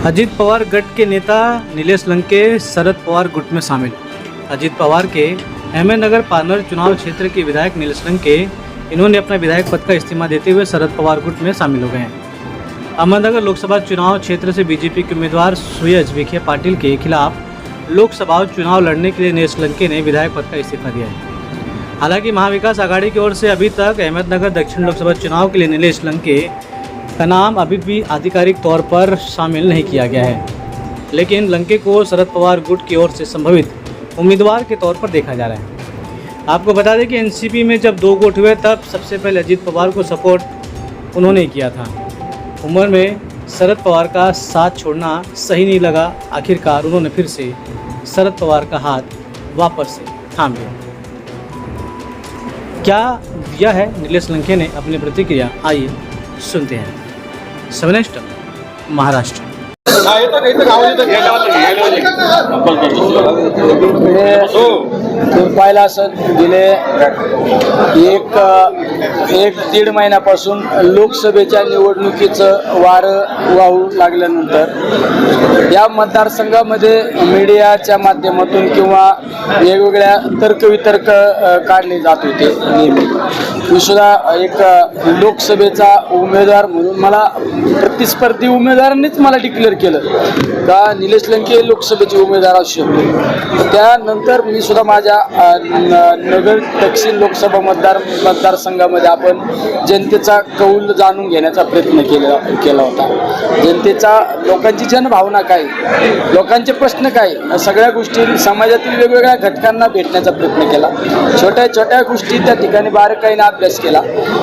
अजीत पवार गट के नेता नीलेश लंके शरद पवार गुट में शामिल। अजीत पवार के अहमदनगर पानर चुनाव क्षेत्र के विधायक नीलेश लंके इन्होंने अपना विधायक पद का इस्तीफा देते हुए शरद पवार गुट में शामिल हो गए हैं। अहमदनगर लोकसभा चुनाव क्षेत्र से बीजेपी के उम्मीदवार सुयज विखे पाटिल के खिलाफ लोकसभा चुनाव लड़ने के लिए नीलेश लंके ने विधायक पद का इस्तीफा दिया है। हालांकि महाविकास आघाड़ी की ओर से अभी तक अहमदनगर दक्षिण लोकसभा चुनाव के लिए नीलेश लंके का नाम अभी भी आधिकारिक तौर पर शामिल नहीं किया गया है, लेकिन लंके को शरद पवार गुट की ओर से संभावित उम्मीदवार के तौर पर देखा जा रहा है। आपको बता दें कि एनसीपी में जब 2 गुट हुए तब सबसे पहले अजीत पवार को सपोर्ट उन्होंने किया था। उम्र में शरद पवार का साथ छोड़ना सही नहीं लगा, आखिरकार उन्होंने फिर से शरद पवार का हाथ वापस से थाम लिया। क्या दिया है नीलेश लंके ने अपनी प्रतिक्रिया, आइए सुनते हैं। सवनेस्ट महाराष्ट्र। पाहिलं असं गेले एक दीड महिन्यापासून लोकसभेच्या निवडणुकीचं वारं वाहू लागल्यानंतर या मतदारसंघामध्ये मीडियाच्या माध्यमातून किंवा वेगवेगळ्या तर्कवितर्क काढले जात होते नेहमी। मी सुद्धा एक लोकसभेचा उमेदवार म्हणून मला प्रतिस्पर्धी उमेदवारांनीच मला डिक्लेअर केलं का निलेश लंके लोकसभेचे उमेदवार असू शकतो। त्यानंतर मी सुद्धा माझ्या नगर दक्षिण लोकसभा मतदारसंघामध्ये आपण जनतेचा कौल जाणून घेण्याचा प्रयत्न केला होता। जनतेचा लोकांची जनभावना काय, लोकांचे प्रश्न काय, सगळ्या गोष्टी समाजातील वेगवेगळ्या घटकांना भेटण्याचा प्रयत्न केला। छोट्या छोट्या गोष्टी त्या ठिकाणी बारकाईने अभ्यास केला।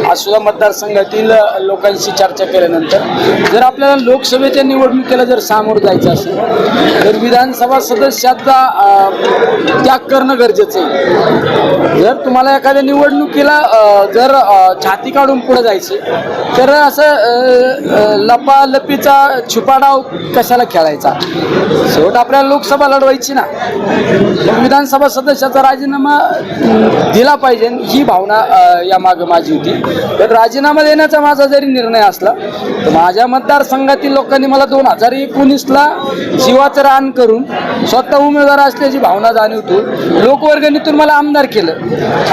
आज सुद्धा मतदारसंघातील लोकांशी चर्चा केल्यानंतर जर आपल्याला लोकसभेच्या निवडणुकीला जर सामोरं जायचं असेल तर विधानसभा सदस्याचा त्याग करणं गरजेचं आहे। जर तुम्हाला एखाद्या निवडणुकीला जर छाती काढून पुढे जायचे तर असं लपालपीचा छुपाडाव कशाला खेळायचा। शेवट आपल्याला लोकसभा लढवायची ना, विधानसभा सदस्याचा राजीनामा दिला पाहिजे ही भावना या मागे माझी होती। तर राजीनामा देण्याचा माझा जरी निर्णय असला तर माझ्या मतदारसंघातील लोकांनी मला 2019ला जीवाचं रान करून स्वतः उमेदवार असल्याची भावना जाणवतो लोकवर्गणीतून मला आमदार केलं।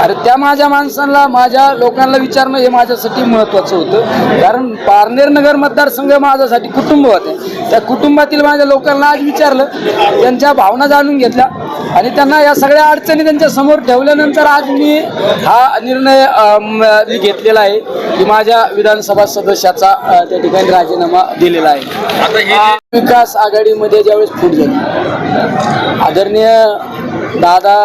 अरे त्या माझ्या माणसांना, माझ्या लोकांना विचारणं हे माझ्यासाठी महत्त्वाचं होतं, कारण पारनेर नगर मतदारसंघ माझ्यासाठी कुटुंब होते। त्या कुटुंबातील माझ्या लोकांना आज विचारलं, त्यांच्या भावना जाणून घेतल्या आणि त्यांना या सगळ्या अडचणी त्यांच्या समोर ठेवल्यानंतर आज मी हा निर्णय घेतलेला आहे की माझ्या विधानसभा सदस्याचा त्या ठिकाणी राजीनामा दिलेला आहे। आता विकास आघाडीमध्ये ज्यावेळेस फूट झाली, आदरणीय दादा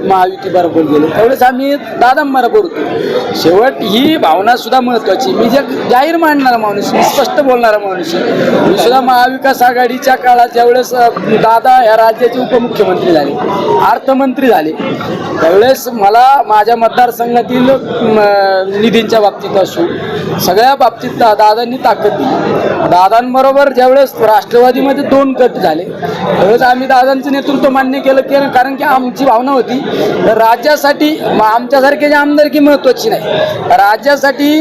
महायुती बरोबर गेले त्यावेळेस आम्ही दादांबरोबर होतो। शेवट ही भावना सुद्धा महत्त्वाची। मी जे जाहीर मांडणारा माणूस, मी स्पष्ट बोलणारा माणूस आहे। मी सुद्धा महाविकास आघाडीच्या काळात ज्यावेळेस दादा या राज्याचे उपमुख्यमंत्री झाले, अर्थमंत्री झाले, त्यावेळेस मला माझ्या मतदारसंघातील निधींच्या बाबतीत असो सगळ्या बाबतीत दादांनी ताकद दिली। दादांबरोबर ज्यावेळेस राष्ट्रवादीमध्ये 2 गट झाले त्यावेळेस आम्ही दादांचं नेतृत्व मान्य केलं, कारण की आमची भावना होती राज्यासाठी आमच्यासारख्याची आमदारकी महत्त्वाची नाही, राज्यासाठी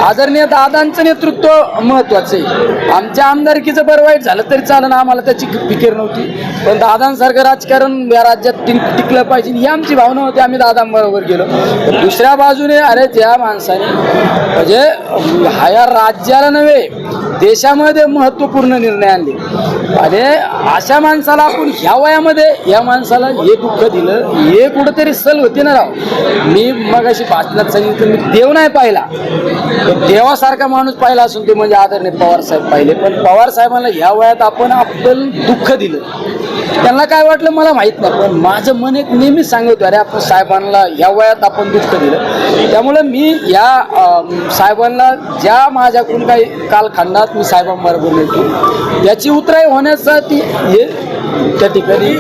आदरणीय दादांचं नेतृत्व महत्त्वाचं आहे। आमच्या आमदारकीचं बरं वाईट झालं तरी चालेल, आम्हाला त्याची फिकीर नव्हती, पण दादांसारखं राजकारण या राज्यात टिकलं पाहिजे ही आमची भावना होती। आम्ही दादांबरोबर गेलो। दुसऱ्या बाजूने अरे त्या माणसाने म्हणजे ह्या राज्याला नव्हे देशामध्ये महत्त्वपूर्ण निर्णय आणले आणि अशा माणसाला आपण ह्या वयामध्ये या माणसाला हे दुःख दिलं, हे कुठंतरी सल होते ना राव। मी मगाशी भाषणात सांगितलं मी देव नाही पाहिला, देवासारखा माणूस पाहिला असून ते म्हणजे आदरणीय पवार साहेब पाहिले, पण पवार साहेबांना ह्या वयात आपण आपलं दुःख दिलं। त्यांना काय वाटलं मला माहीत नाही, पण माझं मन एक नेहमीच सांगतो अरे आपण साहेबांना ह्या वयात आपण दुःख दिलं। त्यामुळे मी या साहेबांना ज्या माझ्याकडून काही कालखंडात मी साहेबांबरोबर येतो याची उतराई होण्यासाठी हे त्या ठिकाणी